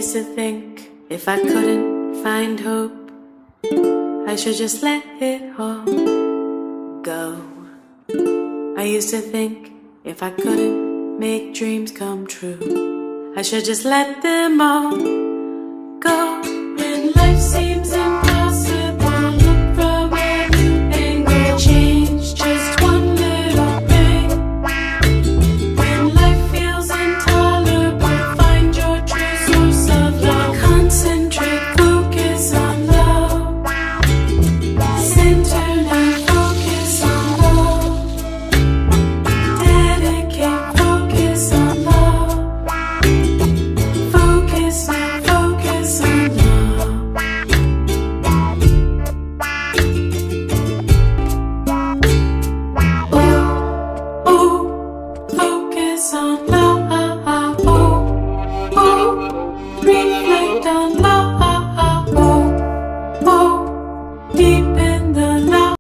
used to think if I couldn't find hope, I should just let it all go. I used to think if I couldn't make dreams come true, I should just let them all go. When life seems